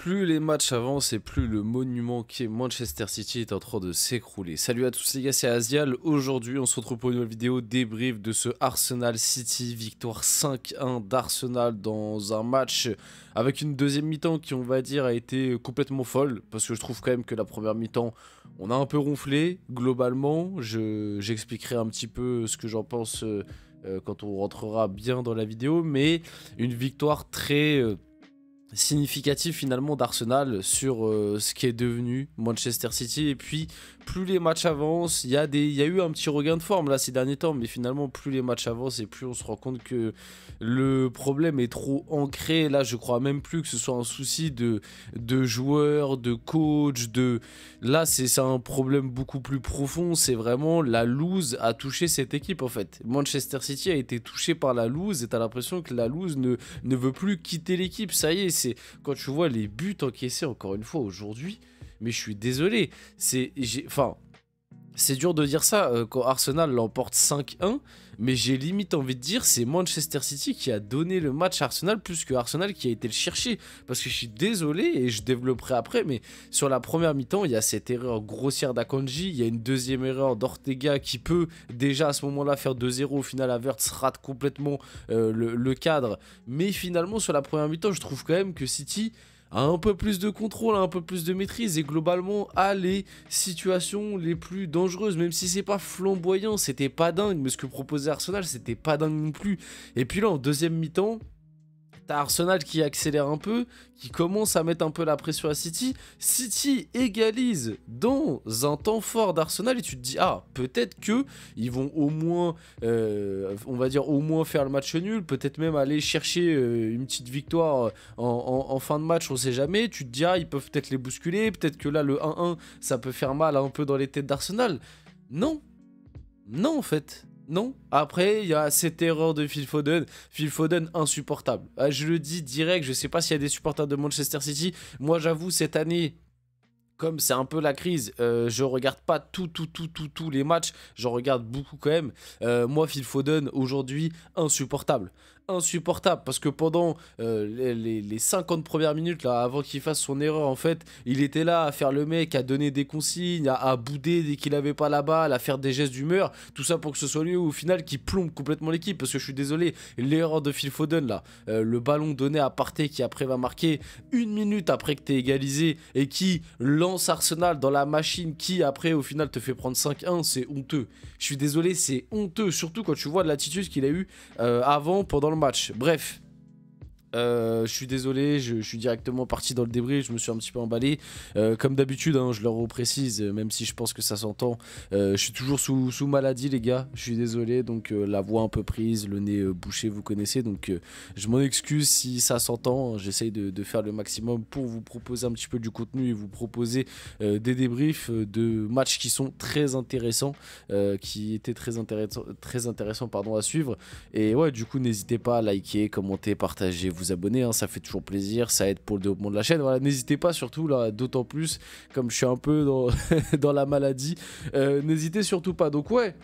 Plus les matchs avancent et plus le monument qui est Manchester City est en train de s'écrouler. Salut à tous les gars, c'est Azial. Aujourd'hui, on se retrouve pour une nouvelle vidéo débrief de ce Arsenal City. Victoire 5-1 d'Arsenal dans un match avec une deuxième mi-temps qui, on va dire, a été complètement folle. Parce que je trouve quand même que la première mi-temps, on a un peu ronflé. Globalement, j'expliquerai un petit peu ce que j'en pense quand on rentrera bien dans la vidéo. Mais une victoire très... significatif finalement d'Arsenal sur ce qui est devenu Manchester City. Et puis plus les matchs avancent, il y a eu un petit regain de forme là ces derniers temps, mais finalement plus les matchs avancent et plus on se rend compte que le problème est trop ancré. Là je crois même plus que ce soit un souci de joueurs, de coach, là c'est un problème beaucoup plus profond. C'est vraiment la loose a touché cette équipe en fait. Manchester City a été touché par la loose et t'as l'impression que la loose ne veut plus quitter l'équipe. Ça y est, c'est quand tu vois les buts encaissés encore une fois aujourd'hui, mais je suis désolé, c'est dur de dire ça quand Arsenal l'emporte 5-1, mais j'ai limite envie de dire c'est Manchester City qui a donné le match à Arsenal plus que Arsenal qui a été le chercher. Parce que je suis désolé et je développerai après, mais sur la première mi-temps, il y a cette erreur grossière d'Akanji, il y a une deuxième erreur d'Ortega qui peut déjà à ce moment-là faire 2-0. Au final, Havertz rate complètement le cadre. Mais finalement, sur la première mi-temps, je trouve quand même que City a un peu plus de contrôle, un peu plus de maîtrise et globalement a les situations les plus dangereuses, même si c'est pas flamboyant, c'était pas dingue, mais ce que proposait Arsenal c'était pas dingue non plus. Et puis là en deuxième mi-temps, t'as Arsenal qui accélère un peu, qui commence à mettre un peu la pression à City. City égalise dans un temps fort d'Arsenal et tu te dis ah peut-être que ils vont au moins, on va dire au moins faire le match nul, peut-être même aller chercher une petite victoire en fin de match, on sait jamais. Tu te dis ah ils peuvent peut-être les bousculer, peut-être que là le 1-1 ça peut faire mal un peu dans les têtes d'Arsenal. Non, non en fait. Non. Après, il y a cette erreur de Phil Foden. Phil Foden, insupportable. Je le dis direct, je sais pas s'il y a des supporters de Manchester City. Moi, j'avoue, cette année, comme c'est un peu la crise, je regarde pas tous les matchs. J'en regarde beaucoup quand même. Moi, Phil Foden, aujourd'hui, insupportable. Insupportable parce que pendant les 50 premières minutes là, avant qu'il fasse son erreur en fait, il était là à faire le mec, à donner des consignes, à bouder dès qu'il avait pas la balle, à faire des gestes d'humeur, tout ça pour que ce soit lui au final qui plombe complètement l'équipe. Parce que je suis désolé, l'erreur de Phil Foden là, le ballon donné à Partey qui après va marquer une minute après que t'es égalisé et qui lance Arsenal dans la machine qui après au final te fait prendre 5-1, c'est honteux. Je suis désolé, c'est honteux, surtout quand tu vois l'attitude qu'il a eu avant, pendant le match. Bref, je suis désolé, je suis directement parti dans le débrief, je me suis un petit peu emballé. Comme d'habitude, hein, je leur reprécise, même si je pense que ça s'entend, je suis toujours sous maladie les gars, je suis désolé, donc la voix un peu prise, le nez bouché, vous connaissez, donc je m'en excuse si ça s'entend. J'essaye de faire le maximum pour vous proposer un petit peu du contenu et vous proposer des débriefs de matchs qui sont très intéressants, qui étaient très intéressants pardon, à suivre. Et ouais, du coup, n'hésitez pas à liker, commenter, partager, vous abonner, hein, ça fait toujours plaisir, ça aide pour le développement de la chaîne. Voilà, n'hésitez pas surtout là, d'autant plus comme je suis un peu dans, dans la maladie, n'hésitez surtout pas. Donc ouais,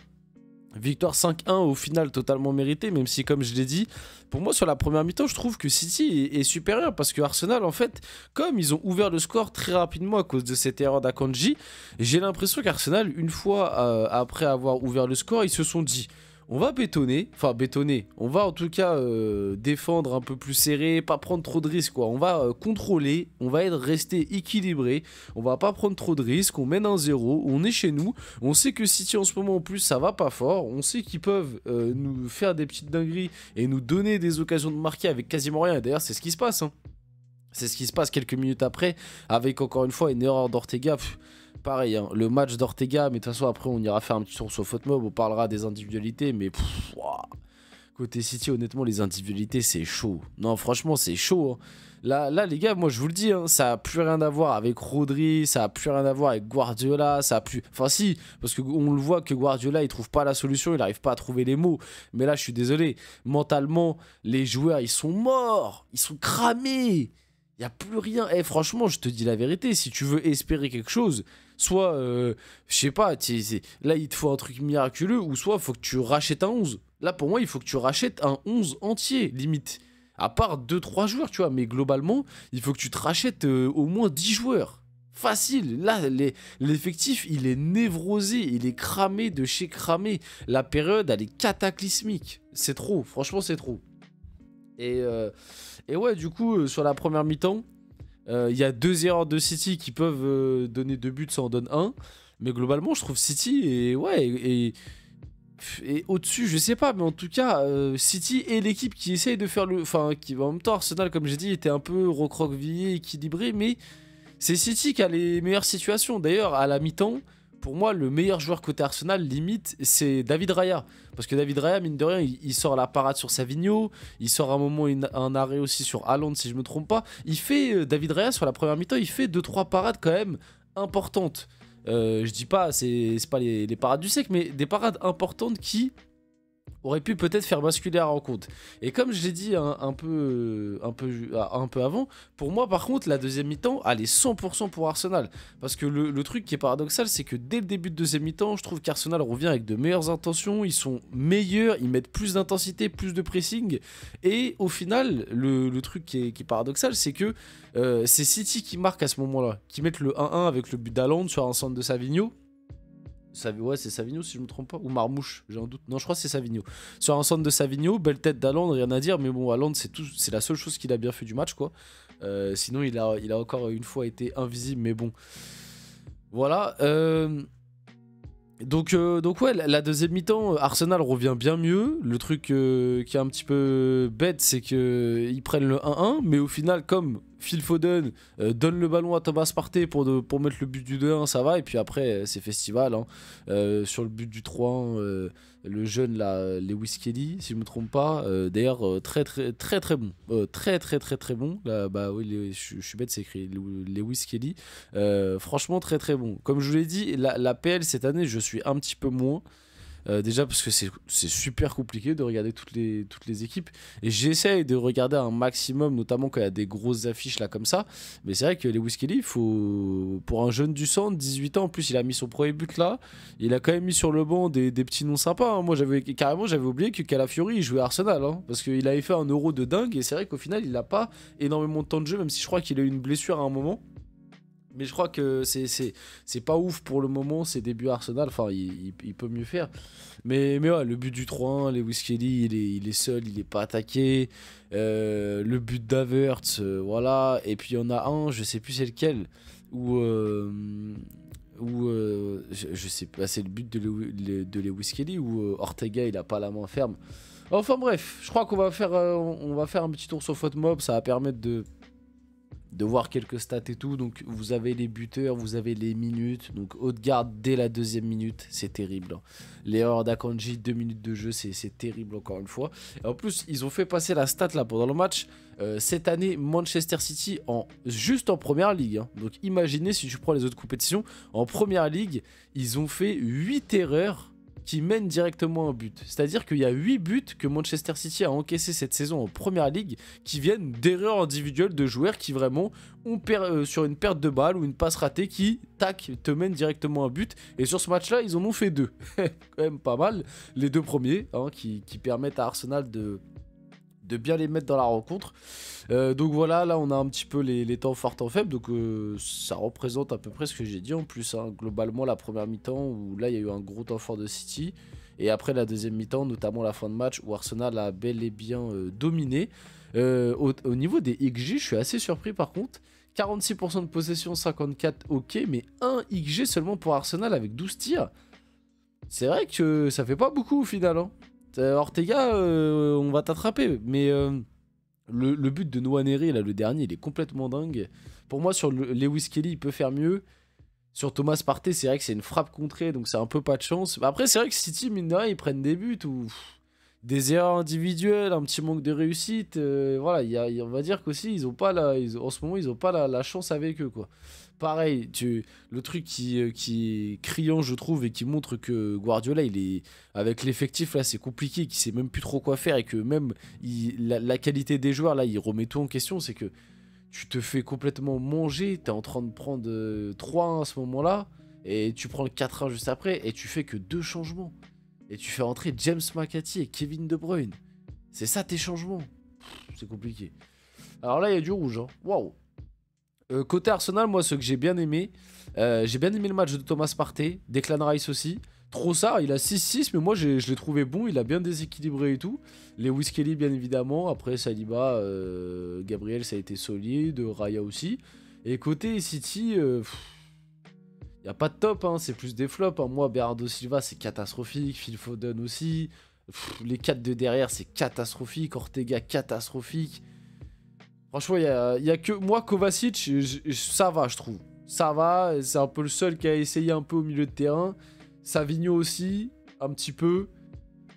victoire 5-1 au final totalement méritée, même si comme je l'ai dit, pour moi sur la première mi-temps je trouve que City est supérieur parce que Arsenal en fait, comme ils ont ouvert le score très rapidement à cause de cette erreur d'Akanji, j'ai l'impression qu'Arsenal une fois après avoir ouvert le score, ils se sont dit on va bétonner, on va en tout cas défendre un peu plus serré, pas prendre trop de risques quoi. On va contrôler, on va rester équilibré, on va pas prendre trop de risques, on mène 1-0, on est chez nous, on sait que City en ce moment en plus ça va pas fort, on sait qu'ils peuvent nous faire des petites dingueries et nous donner des occasions de marquer avec quasiment rien. D'ailleurs c'est ce qui se passe, hein. C'est ce qui se passe quelques minutes après, avec encore une fois une erreur d'Ortega. Pareil, hein, le match d'Ortega, mais de toute façon après on ira faire un petit tour sur FootMob, on parlera des individualités, mais ouah. Côté City honnêtement les individualités c'est chaud. Non franchement c'est chaud, hein. Là les gars, moi je vous le dis, hein, ça a plus rien à voir avec Rodri, ça a plus rien à voir avec Guardiola, ça a plus... Enfin si, parce qu'on le voit que Guardiola il trouve pas la solution, il arrive pas à trouver les mots. Mais là je suis désolé, mentalement les joueurs ils sont morts, ils sont cramés. Il n'y a plus rien. Eh, franchement, je te dis la vérité. Si tu veux espérer quelque chose, soit, je sais pas, là, il te faut un truc miraculeux, ou soit, il faut que tu rachètes un 11. Là, pour moi, il faut que tu rachètes un 11 entier, limite. À part 2-3 joueurs, tu vois. Mais globalement, il faut que tu te rachètes au moins 10 joueurs. Facile. Là, l'effectif, il est névrosé. Il est cramé de chez cramé. La période, elle est cataclysmique. C'est trop. Franchement, c'est trop. Et ouais, du coup, sur la première mi-temps, il y a 2 erreurs de City qui peuvent donner 2 buts, ça en donne 1. Mais globalement, je trouve City et au-dessus, je sais pas, mais en tout cas, City est l'équipe qui essaye de faire le... Enfin, qui en même temps, Arsenal, comme j'ai dit, était un peu recroquevillé, équilibré, mais c'est City qui a les meilleures situations. D'ailleurs, à la mi-temps, pour moi, le meilleur joueur côté Arsenal, limite, c'est David Raya. Parce que David Raya, mine de rien, il sort la parade sur Savigno, il sort à un moment un arrêt aussi sur Haaland, si je me trompe pas. David Raya, sur la première mi-temps, il fait 2-3 parades quand même importantes. Je dis pas, c'est pas les parades du siècle, mais des parades importantes qui auraient pu peut-être faire basculer la rencontre. Et comme je l'ai dit un peu avant, pour moi par contre la deuxième mi-temps elle est 100% pour Arsenal. Parce que le truc qui est paradoxal, c'est que dès le début de deuxième mi-temps, je trouve qu'Arsenal revient avec de meilleures intentions, ils sont meilleurs, ils mettent plus d'intensité, plus de pressing. Et au final, le truc qui est paradoxal, c'est que c'est City qui marque à ce moment-là, qui mettent le 1-1 avec le but d'Haaland sur un centre de Savigno. Ouais, c'est Savigno si je me trompe pas, ou Marmouche, j'ai un doute. Non, je crois que c'est Savigno. Sur un centre de Savigno, belle tête d'Haaland, rien à dire, mais bon, Haaland, c'est la seule chose qu'il a bien fait du match, quoi. Sinon, il a encore une fois été invisible, mais bon. Voilà. Donc ouais, la deuxième mi-temps, Arsenal revient bien mieux. Le truc qui est un petit peu bête, c'est qu'ils prennent le 1-1, mais au final, comme Phil Foden donne le ballon à Thomas Partey pour mettre le but du 2-1, ça va. Et puis après, c'est festival. Hein. Sur le but du 3-1, le jeune là, Lewis Kelly, si je me trompe pas. D'ailleurs, très bon. Très bon. Là, bah oui, je suis bête, c'est écrit Lewis Kelly. Franchement, très bon. Comme je vous l'ai dit, la PL cette année, je suis un petit peu moins. Déjà parce que c'est super compliqué de regarder toutes les équipes et j'essaye de regarder un maximum, notamment quand il y a des grosses affiches là comme ça, mais c'est vrai que Lewis Kelly, pour un jeune du centre, 18 ans en plus, il a mis son premier but là, il a quand même mis sur le banc des petits noms sympas, hein. Moi j'avais oublié que Calafiori il jouait à Arsenal, hein, parce qu'il avait fait un euro de dingue et c'est vrai qu'au final il n'a pas énormément de temps de jeu, même si je crois qu'il a eu une blessure à un moment. Mais je crois que c'est pas ouf pour le moment, ses débuts à Arsenal, enfin il peut mieux faire. Mais ouais, le but du 3-1, Lewis Kelly, il est seul, il est pas attaqué. Le but d'Havertz, voilà. Et puis il y en a un, je sais plus c'est lequel, où je sais pas, c'est le but de Lewis Kelly, où Ortega il a pas la main ferme. Enfin bref, je crois qu'on va faire, on va faire un petit tour sur FotMob, ça va permettre de voir quelques stats et tout. Donc vous avez les buteurs, vous avez les minutes. Donc Odegaard dès la deuxième minute, c'est terrible, hein. L'erreur d'Akanji, 2 minutes de jeu, c'est terrible encore une fois. Et en plus, ils ont fait passer la stat là pendant le match. Cette année, Manchester City juste en première ligue, hein. Donc imaginez si tu prends les autres compétitions. En première ligue, ils ont fait 8 erreurs qui mènent directement un but. C'est-à-dire qu'il y a 8 buts que Manchester City a encaissé cette saison en première ligue qui viennent d'erreurs individuelles de joueurs qui vraiment ont sur une perte de balle ou une passe ratée qui, tac, te mènent directement un but. Et sur ce match-là, ils en ont fait 2. Quand même pas mal. Les 2 premiers, hein, qui permettent à Arsenal de bien les mettre dans la rencontre. Donc voilà, là on a un petit peu les temps forts, temps faibles, donc ça représente à peu près ce que j'ai dit en plus, hein. Globalement la première mi-temps où là il y a eu un gros temps fort de City, et après la deuxième mi-temps, notamment la fin de match où Arsenal a bel et bien dominé. Au niveau des XG, je suis assez surpris par contre. 46% de possession, 54 ok, mais 1 XG seulement pour Arsenal avec 12 tirs. C'est vrai que ça fait pas beaucoup au final, hein. Ortega, on va t'attraper. Mais le but de Nwaneri, là, le dernier, il est complètement dingue. Pour moi, sur Lewis Kelly, il peut faire mieux. Sur Thomas Partey, c'est vrai que c'est une frappe contrée, donc c'est un peu pas de chance. Mais après, c'est vrai que City, mine de rien, ils prennent des buts ou des erreurs individuelles, un petit manque de réussite. Voilà, on va dire qu'aussi, ils ont pas en ce moment, ils ont pas la chance avec eux, quoi. Pareil, le truc qui est criant, je trouve, et qui montre que Guardiola, il est avec l'effectif là, c'est compliqué, qu'il sait même plus trop quoi faire, et que même la qualité des joueurs là, il remet tout en question. C'est que tu te fais complètement manger, t'es en train de prendre 3-1 à ce moment-là, et tu prends le 4-1 juste après, et tu fais que 2 changements, et tu fais entrer James McAtee et Kevin De Bruyne. C'est ça tes changements. c'est compliqué. Alors là, il y a du rouge. Hein. Waouh. Côté Arsenal, moi, ce que j'ai bien aimé le match de Thomas Partey, Declan Rice aussi. Trossard, il a 6-6, mais moi, je l'ai trouvé bon. Il a bien déséquilibré et tout. Lewis Kelly, bien évidemment. Après, Saliba, Gabriel, ça a été solide. Raya aussi. Et côté City, il n'y a pas de top, hein, c'est plus des flops. Hein. Moi, Bernardo Silva, c'est catastrophique. Phil Foden aussi. Les 4 de derrière, c'est catastrophique. Ortega, catastrophique. Franchement, il y a que moi, Kovacic, ça va, je trouve. Ça va, c'est un peu le seul qui a essayé un peu au milieu de terrain. Savigno aussi, un petit peu.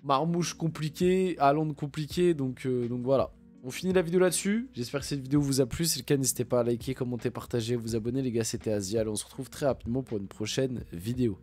Marmouche compliqué, Haaland compliqué, donc voilà. On finit la vidéo là-dessus. J'espère que cette vidéo vous a plu. Si c'est le cas, n'hésitez pas à liker, commenter, partager, vous abonner. Les gars, c'était Asial. On se retrouve très rapidement pour une prochaine vidéo.